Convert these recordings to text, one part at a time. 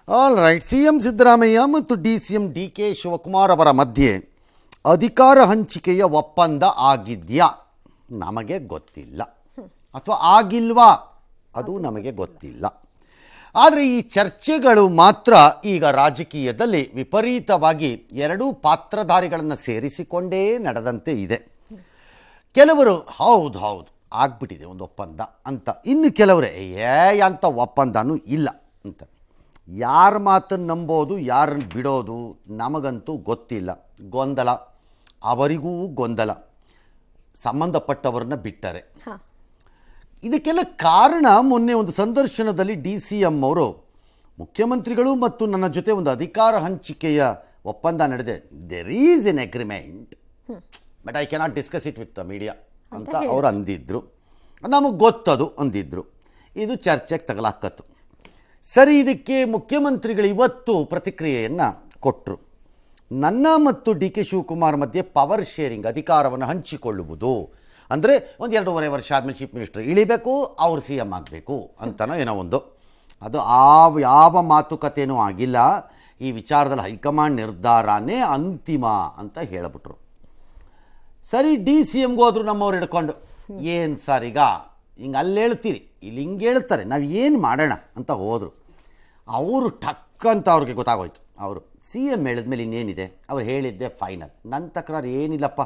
All right. CM Siddaramaiah ಮತ್ತು ಡಿ.ಸಿ.ಎಂ ಡಿ.ಕೆ. ಶಿವಕುಮಾರ್ ಅವರ ಮಧ್ಯೆ ಅಧಿಕಾರ ಹಂಚಿಕೆಯ ಒಪ್ಪಂದ ಆಗಿದೆಯಾ ನಮಗೆ ಗೊತ್ತಿಲ್ಲ, ಅಥವಾ ಆಗಿಲ್ವಾ ಅದು ನಮಗೆ ಗೊತ್ತಿಲ್ಲ. ಆದರೆ ಈ ಚರ್ಚೆಗಳು ಮಾತ್ರ ಈಗ ರಾಜಕೀಯದಲ್ಲಿ ವಿಪರೀತವಾಗಿ ಎರಡೂ ಪಾತ್ರಧಾರಿಗಳನ್ನು ಸೇರಿಸಿಕೊಂಡೇ ನಡೆದಂತೆ ಇದೆ. ಕೆಲವರು ಹೌದು ಆಗ್ಬಿಟ್ಟಿದೆ ಒಂದು ಒಪ್ಪಂದ ಅಂತ, ಇನ್ನು ಕೆಲವರೇ ಅಂತ ಒಪ್ಪಂದನೂ ಇಲ್ಲ ಅಂತ. ಯಾರ ಮಾತನ್ನು ನಂಬೋದು ಯಾರನ್ನು ಬಿಡೋದು ನಮಗಂತೂ ಗೊತ್ತಿಲ್ಲ. ಗೊಂದಲ, ಅವರಿಗೂ ಗೊಂದಲ, ಸಂಬಂಧಪಟ್ಟವ್ರನ್ನ ಬಿಟ್ಟರೆ. ಇದಕ್ಕೆಲ್ಲ ಕಾರಣ ಮೊನ್ನೆ ಒಂದು ಸಂದರ್ಶನದಲ್ಲಿ ಡಿ.ಸಿ.ಎಂ ಅವರು ಮುಖ್ಯಮಂತ್ರಿಗಳು ಮತ್ತು ನನ್ನ ಜೊತೆ ಒಂದು ಅಧಿಕಾರ ಹಂಚಿಕೆಯ ಒಪ್ಪಂದ ನಡೆದಿದೆ, there is an agreement but I cannot discuss it with the media ಅಂತ ಅವರು ಅಂದಿದ್ರು. ನಮಗೆ ಗೊತ್ತದು ಅಂದಿದ್ರು. ಇದು ಚರ್ಚೆಗೆ ತಗಲಾಕತ್ತು. ಸರಿ, ಇದಕ್ಕೆ ಮುಖ್ಯಮಂತ್ರಿಗಳು ಇವತ್ತು ಪ್ರತಿಕ್ರಿಯೆಯನ್ನು ಕೊಟ್ಟರು. ನನ್ನ ಮತ್ತು ಡಿ.ಕೆ. ಶಿವಕುಮಾರ್ ಮಧ್ಯೆ ಪವರ್ ಶೇರಿಂಗ್, ಅಧಿಕಾರವನ್ನು ಹಂಚಿಕೊಳ್ಳುವುದು ಅಂದರೆ ಒಂದು 2.5 ವರ್ಷ ಆದಮೇಲೆ ಚೀಫ್ ಮಿನಿಸ್ಟರ್ ಇಳಿಬೇಕು, ಅವರು ಸಿ ಎಮ್ ಆಗಬೇಕು ಅಂತನೋ ಏನೋ ಒಂದು. ಅದು ಯಾವ ಮಾತುಕತೆಯೂ ಆಗಿಲ್ಲ. ಈ ವಿಚಾರದಲ್ಲಿ ಹೈಕಮಾಂಡ್ ನಿರ್ಧಾರನೇ ಅಂತಿಮ ಅಂತ ಹೇಳಿಬಿಟ್ರು. ಸರಿ, ಡಿ.ಸಿ.ಎಮ್ಗೆ ಹೋದ್ರು ನಮ್ಮವ್ರು ಹಿಡ್ಕೊಂಡು, ಏನು ಸರ್ ಈಗ ಹಿಂಗೆ ಅಲ್ಲಿ ಹೇಳ್ತೀರಿ, ಇಲ್ಲಿ ಹಿಂಗೆ ಹೇಳ್ತಾರೆ, ನಾವು ಏನು ಮಾಡೋಣ ಅಂತ ಹೋದರು. ಅವರು ಟಕ್ ಅಂತ ಅವ್ರಿಗೆ ಗೊತ್ತಾಗೋಯ್ತು. ಅವರು ಸಿ ಎಮ್ ಹೇಳಿದ್ಮೇಲೆ ಇನ್ನೇನಿದೆ, ಅವ್ರು ಹೇಳಿದ್ದೆ ಫೈನಲ್, ನನ್ನ ತಕರಾರು ಏನಿಲ್ಲಪ್ಪ,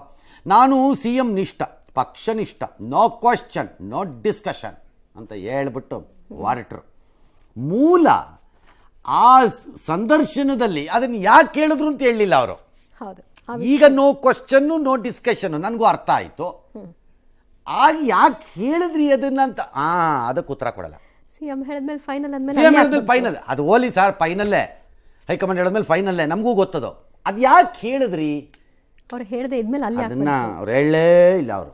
ನಾನು ಸಿ ಎಮ್ ನಿಷ್ಠ, ಪಕ್ಷನಿಷ್ಠ, ನೋ ಕ್ವಶನ್ ನೋ ಡಿಸ್ಕಷನ್ ಅಂತ ಹೇಳ್ಬಿಟ್ಟು ಹೊರಟರು. ಮೂಲ ಆ ಸಂದರ್ಶನದಲ್ಲಿ ಅದನ್ನು ಯಾಕೆ ಹೇಳಿದ್ರು ಅಂತ ಹೇಳಲಿಲ್ಲ ಅವರು. ಈಗ ನೋ ಕ್ವಶನ್ನು ನೋ ಡಿಸ್ಕಷನ್ನು ನನಗೂ ಅರ್ಥ ಆಯಿತು. ಆಗ ಯಾಕೆ ಹೇಳಿದ್ರಿ ಅದನ್ನ ಅಂತ ಅದಕ್ಕೆ ಉತ್ತರ ಕೊಡಲ್ಲ. ಸಿಎಂ ಹೇಳಿದ್ಮೇಲೆ ಫೈನಲ್ ಅದು ಓಲಿ ಸರ್, ಫೈನಲ್ಲೇ ಹೈಕಮಾಂಡ್ ಹೇಳಿದ್ಮೇಲೆ ಫೈನಲ್ಲೇ, ನಮಗೂ ಗೊತ್ತದು. ಅದು ಯಾಕೆ ಹೇಳಿದ್ರಿ ಅವ್ರು ಹೇಳದೆ ಇದ್ಮೇಲೆ ಅಲ್ಲಿ ಅದನ್ನ ಅವ್ರು ಹೇಳಲೇ ಇಲ್ಲ. ಅವರು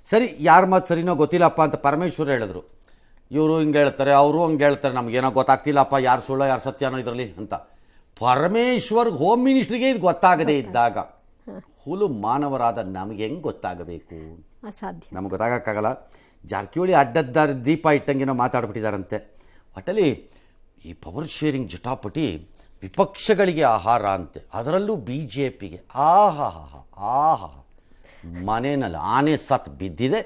ಸರಿ, ಯಾರ ಮಾತು ಸರಿನೋ ಗೊತ್ತಿಲ್ಲಪ್ಪ ಅಂತ ಪರಮೇಶ್ವರ್ ಹೇಳಿದ್ರು. ಇವರು ಹಿಂಗೆ ಹೇಳ್ತಾರೆ, ಅವರು ಹಂಗೆ ಹೇಳ್ತಾರೆ, ನಮಗೇನೋ ಗೊತ್ತಾಗ್ತಿಲ್ಲಪ್ಪ, ಯಾರು ಸುಳ್ಳು ಯಾರು ಸತ್ಯನೋ ಇದರಲ್ಲಿ ಅಂತ. ಪರಮೇಶ್ವರ್ಗೆ ಹೋಮ್ ಮಿನಿಸ್ಟ್ರಿಗೆ ಇದು ಗೊತ್ತಾಗದೇ ಇದ್ದಾಗ ಹುಲು ಮಾನವರಾದ ನಮಗೆ ಹೆಂಗೆ ಗೊತ್ತಾಗಬೇಕು? ಅಸಾಧ್ಯ, ನಮಗೆ ಗೊತ್ತಾಗಕ್ಕಾಗಲ್ಲ. ಜಾರಕಿಹೊಳಿ ಅಡ್ಡದ್ದಾರ ದೀಪ ಇಟ್ಟಂಗೆನೋ ಮಾತಾಡ್ಬಿಟ್ಟಿದ್ದಾರಂತೆ. ಒಟ್ಟಲ್ಲಿ ಈ ಪವರ್ ಶೇರಿಂಗ್ ಜಟಾಪಟಿ ವಿಪಕ್ಷಗಳಿಗೆ ಆಹಾರ ಅಂತೆ, ಅದರಲ್ಲೂ BJPಗೆ. ಆಹಾ ಮನೆಯಲ್ಲಿ ಆನೆ ಸತ್ ಬಿದ್ದಿದೆ,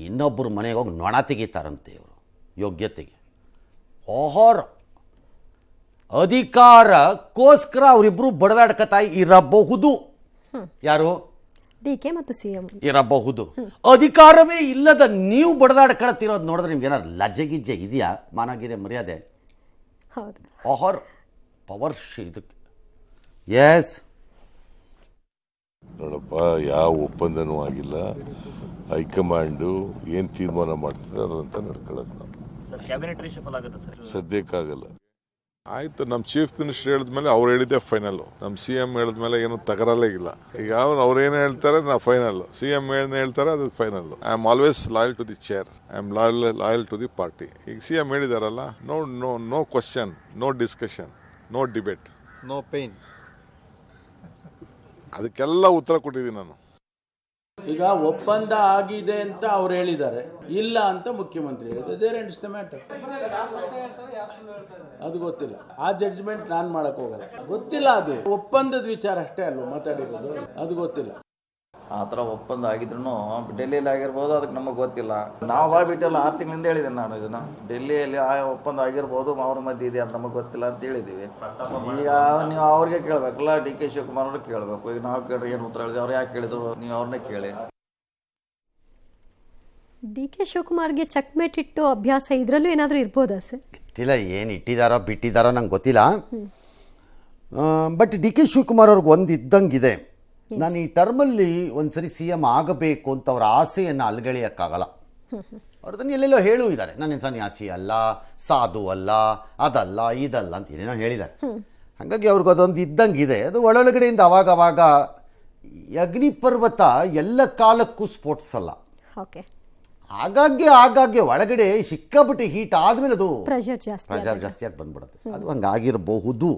ಇನ್ನೊಬ್ಬರು ಮನೆಗೆ ಹೋಗಿ ನೊಣ ತೆಗಿತಾರಂತೆ ಇವರು ಯೋಗ್ಯತೆಗೆ. ಆಹಾರ ಅಧಿಕಾರಕ್ಕೋಸ್ಕರ ಅವರಿಬ್ಬರು ಬಡದಾಡ್ಕತಾ ಇರಬಹುದು. ಯಾರು? ಡಿ.ಕೆ. ಮತ್ತು ಸಿಎಂ ಇರಬಹುದು. ಅಧಿಕಾರವೇ ಇಲ್ಲದ ನೀವು ಬಡದಾಡ್ಕೊಳ್ತಿರೋದು ನೋಡಿದ್ರೆ ನಿಮ್ಗೆ ಏನಾದ್ರು ಲಜ್ಜೆಗಿಜ್ಜೆ ಇದೆಯಾ? ಮಾನಗಿರೆ ಮರ್ಯಾದೆ? ಹೌದು. ಆಹಾರ ಪವರ್ ಇದಕ್ಕೆ ಎಸ್ ನೋಡಪ್ಪ, ಯಾವ ಒಪ್ಪಂದನೂ ಆಗಿಲ್ಲ. ಹೈಕಮಾಂಡು ಏನು ತೀರ್ಮಾನ ಮಾಡ್ತಾರೆ ಅದಂತ ನಡ್ಕೊಳ್ಳೋದು ನಾವು. ಸದ್ಯಕ್ಕಾಗಲ್ಲ. ಆಯ್ತು, ನಮ್ಮ ಚೀಫ್ ಮಿನಿಸ್ಟರ್ ಹೇಳಿದ್ಮೇಲೆ ಅವ್ರು ಹೇಳಿದ್ದೆ ಫೈನಲ್. ನಮ್ಮ CM ಹೇಳಿದ್ಮೇಲೆ ಏನು ತಕರಾರೇ ಇಲ್ಲ. ಈಗ ಅವ್ರೇನು ಹೇಳ್ತಾರೆ ನಾವು ಫೈನಲ್, CM ಏನು ಹೇಳ್ತಾರೆ ಅದು final. I am always loyal to the chair, I am loyal to the party. ಈಗ CM ಹೇಳಿದಾರಲ್ಲ, no question, no discussion, no debate, no pain. ಅದಕ್ಕೆಲ್ಲ ಉತ್ತರ ಕೊಟ್ಟಿದ್ದೀನಿ ನಾನು. ಈಗ ಒಪ್ಪಂದ ಆಗಿದೆ ಅಂತ ಅವ್ರು ಹೇಳಿದ್ದಾರೆ, ಇಲ್ಲ ಅಂತ ಮುಖ್ಯಮಂತ್ರಿ ಹೇಳಿದ್ದಾರೆ. There ends the matter. ಅದು ಗೊತ್ತಿಲ್ಲ, ಆ ಜಡ್ಜ್ಮೆಂಟ್ ನಾನು ಮಾಡಕ್ ಹೋಗಲ್ಲ. ಗೊತ್ತಿಲ್ಲ, ಅದು ಒಪ್ಪಂದದ ವಿಚಾರ ಅಷ್ಟೇ ಅಲ್ವ ಮಾತಾಡಿರೋದು, ಅದು ಗೊತ್ತಿಲ್ಲ. ಆ ಥರ ಒಪ್ಪಂದ ಆಗಿದ್ರು ಡೆಲ್ಲಿಯಲ್ಲಿ ಆಗಿರ್ಬೋದು, ಅದಕ್ಕೆ ನಮಗೆ ಗೊತ್ತಿಲ್ಲ. ನಾವು ಬಿಟ್ಟಲ್ಲ 6 ತಿಂಗಳಿಂದ ಹೇಳಿದ್ದೇನೆ ನಾನು ಇದನ್ನ. ಡೆಲ್ಲಿಯಲ್ಲಿ ಆ ಒಪ್ಪಂದ ಆಗಿರ್ಬೋದು, ಅವ್ರ ಮಧ್ಯೆ ಇದೆ ಅಂತ ನಮಗೆ ಗೊತ್ತಿಲ್ಲ ಅಂತ ಹೇಳಿದ್ದೀವಿ. ಈಗ ನೀವು ಅವ್ರಿಗೆ ಕೇಳಬೇಕಲ್ಲ, ಡಿ.ಕೆ. ಶಿವಕುಮಾರ್ ಅವ್ರಿಗೆ ಕೇಳಬೇಕು. ಈಗ ನಾವು ಕೇಳ್ರಿ ಏನು ಉತ್ತರ ಹೇಳಿದ್ವಿ, ಅವ್ರು ಯಾಕೆ ಕೇಳಿದ್ರು, ನೀವು ಅವ್ರನ್ನೇ ಕೇಳಿ. ಡಿ.ಕೆ. ಶಿವಕುಮಾರ್ಗೆ ಚೆಕ್ಮೇಟ್ ಇಟ್ಟು ಅಭ್ಯಾಸ ಇದರಲ್ಲೂ ಏನಾದರೂ ಇರ್ಬೋದಾ ಸರ್? ಗೊತ್ತಿಲ್ಲ, ಏನು ಇಟ್ಟಿದ್ದಾರೋ ಬಿಟ್ಟಿದ್ದಾರೋ ನಂಗೆ ಗೊತ್ತಿಲ್ಲ. ಬಟ್ ಡಿ.ಕೆ. ಶಿವಕುಮಾರ್ ಅವ್ರಿಗೆ ಒಂದು ಇದ್ದಂಗಿದೆ, ನಾನು ಈ ಟರ್ಮಲ್ಲಿ ಒಂದ್ಸರಿ CM ಆಗಬೇಕು ಅಂತ ಅವರ ಆಸೆಯನ್ನು ಅಲ್ಗಳೆಯೋಕ್ಕಾಗಲ್ಲ. ಅವ್ರದನ್ನು ಎಲ್ಲೆಲ್ಲೋ ಹೇಳೂ ಇದ್ದಾರೆ, ನಾನೇನು ಸನ್ಯಾಸಿ ಅಲ್ಲ, ಸಾಧು ಅಲ್ಲ, ಅದಲ್ಲ ಇದಲ್ಲ ಅಂತ ಏನೇನೋ ಹೇಳಿದ್ದಾರೆ. ಹಾಗಾಗಿ ಅವ್ರಿಗೆ ಅದೊಂದು ಇದ್ದಂಗಿದೆ. ಅದು ಒಳಗಡೆಯಿಂದ ಅವಾಗವಾಗ ಅಗ್ನಿಪರ್ವತ ಎಲ್ಲ ಕಾಲಕ್ಕೂ ಸ್ಫೋಟಿಸಲ್ಲ. ಓಕೆ, ಆಗಾಗ್ಗೆ ಒಳಗಡೆ ಸಿಕ್ಕಾಬಿಟ್ಟು ಹೀಟ್ ಆದಮೇಲೆ ಅದು ಪ್ರೆಷರ್ ಜಾಸ್ತಿ ಆಗಿ ಬಂದ್ಬಿಡುತ್ತೆ. ಅದು ಹಂಗಾಗಿರಬಹುದು.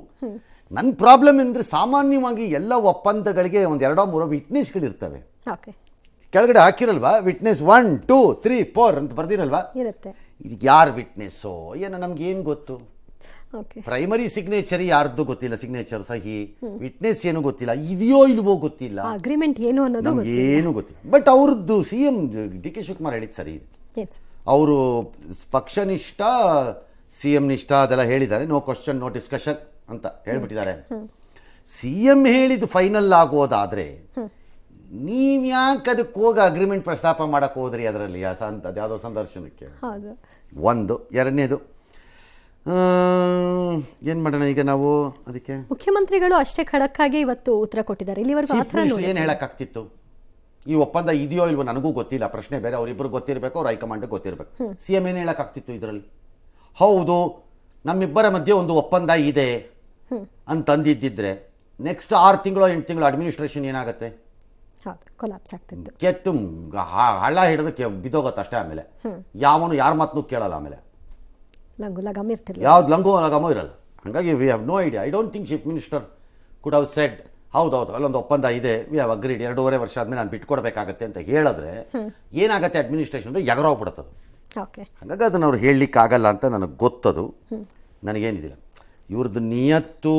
ನನ್ನ ಪ್ರಾಬ್ಲಮ್ ಅಂದರೆ ಸಾಮಾನ್ಯವಾಗಿ ಎಲ್ಲ ಒಪ್ಪಂದಗಳಿಗೆ 1-2-3 ವಿಟ್ನೆಸ್ಗಳಿರ್ತವೆ. ಕೆಳಗಡೆ ಹಾಕಿರಲ್ವಾ, ವಿಟ್ನೆಸ್ 1 2 3 4 ಅಂತ ಬರ್ದಿರಲ್ವಾ, ಇರುತ್ತೆ. ಇದಕ್ಕೆ ಯಾರು ವಿಟ್ನೆಸ್ಸೋ ಏನೋ ನಮ್ಗೆ ಏನು ಗೊತ್ತು? ಓಕೆ. ಪ್ರೈಮರಿ ಸಿಗ್ನೇಚರ್ ಯಾರ್ದು ಗೊತ್ತಿಲ್ಲ, ಸಿಗ್ನೇಚರ್ ಸಹಿ, ವಿಟ್ನೆಸ್ ಏನು ಗೊತ್ತಿಲ್ಲ, ಇದೆಯೋ ಇಲ್ವೋ ಗೊತ್ತಿಲ್ಲ, ಅಗ್ರಿಮೆಂಟ್ ಏನು ಅನ್ನೋದು ನಮ್ಗೆ ಏನು ಗೊತ್ತಿಲ್ಲ. ಬಟ್ ಅವ್ರದ್ದು CM DK ಶಿವಕುಮಾರ್ ಹೇಳಿದ್ದು ಸರಿ ಇದೆ. Yes. ಅವರು ಪಕ್ಷನಿಷ್ಠ CM ನಿಷ್ಠ ಅದೆಲ್ಲ ಹೇಳಿದ್ದಾರೆ, ನೋ ಕ್ವಶನ್ ನೋ ಡಿಸ್ಕಷನ್ ಅಂತ ಹೇಳ್ಬಿಟ್ಟಿದ್ದಾರೆ. CM ಹೇಳಿದ್ದು ಫೈನಲ್ ಆಗೋದಾದ್ರೆ ನೀವ್ ಯಾಕೆ ಅದಕ್ಕೆ ಹೋಗಿ ಅಗ್ರಿಮೆಂಟ್ ಪ್ರಸ್ತಾಪ ಮಾಡಕ್ ಹೋದ್ರಿ ಅದರಲ್ಲಿ ಯಾವುದೋ ಸಂದರ್ಶನಕ್ಕೆ? ಹೌದು. ಒಂದು. ಎರಡನೇದು ಏನ್ ಮಾಡೋಣ ಈಗ ನಾವು ಅದಕ್ಕೆ? ಮುಖ್ಯಮಂತ್ರಿಗಳು ಅಷ್ಟೇ ಖಡಕ್ ಆಗಿ ಇವತ್ತು ಉತ್ತರ ಕೊಟ್ಟಿದ್ದಾರೆ. ಇಲ್ಲಿವರೆಗೂ ಆ ಥರ ನೋಡಿ ಏನು ಹೇಳಕ್ಕಾಗ್ತಿತ್ತು? ಈ ಒಪ್ಪಂದ ಇದೆಯೋ ಇಲ್ವೋ ನನಗೂ ಗೊತ್ತಿಲ್ಲ, ಪ್ರಶ್ನೆ ಬೇರೆ, ಅವ್ರಿಬ್ರು ಗೊತ್ತಿರಬೇಕು, ಅವ್ರ ಹೈಕಮಾಂಡ್ ಗೊತ್ತಿರಬೇಕು. CM ಏನು ಹೇಳಕ್ಕಾಗ್ತಿತ್ತು ಇದರಲ್ಲಿ? ಹೌದು ನಮ್ಮಿಬ್ಬರ ಮಧ್ಯೆ ಒಂದು ಒಪ್ಪಂದ ಇದೆ ಅಂತಂದಿದ್ದಿದ್ರೆ ನೆಕ್ಸ್ಟ್ 6 ತಿಂಗಳು 8 ತಿಂಗಳು ಅಡ್ಮಿನಿಸ್ಟ್ರೇಷನ್ ಏನಾಗುತ್ತೆ? ಹೌದು, ಕೊಲಾಪ್ಸ್ ಆಗ್ತಿತ್ತು. ಕೆಟ್ಟು ಹಳ್ಳ ಹಿಡಿದು ಬಿದ್ದೋಗತ್ತೆ ಅಷ್ಟೇ. ಆಮೇಲೆ ಯಾವನು ಯಾರ ಮಾತನ್ನು ಕೇಳಲ್ಲ. ಆಮೇಲೆ ಲಂಗು ಲಗಾಮ್ ಇರ್ತಿರ್ಲಿಲ್ಲ, ಯಾವ್ದು ಲಂಗು ಲಗಾಮೋ ಇರಲ್ಲ. ಹಾಗಾಗಿ we have no idea. I don't think chief minister could have said ಹೌದೌದು ಅಲ್ಲೊಂದು ಒಪ್ಪಂದ ಇದೆ, ವಿ ಹ್ಯಾವ್ ಅಗ್ರೀಡ್, 2.5 ವರ್ಷ ಆದ್ಮೇಲೆ ನಾನು ಬಿಟ್ಕೊಡ್ಬೇಕಾಗತ್ತೆ ಅಂತ ಹೇಳಿದ್ರೆ ಏನಾಗುತ್ತೆ ಅಡ್ಮಿನಿಸ್ಟ್ರೇಷನ್ ಅಂದ್ರೆ ಎಗರೋಗ್ಬಿಡುತ್ತದು. ಓಕೆ. ಹಾಗಾಗಿ ಅದನ್ನು ಅವ್ರು ಹೇಳಲಿಕ್ಕಾಗಲ್ಲ ಅಂತ ನನಗೆ ಗೊತ್ತದು. ನನಗೇನಿದಿಲ್ಲ ಇವ್ರದ್ದು ನಿಯತ್ತು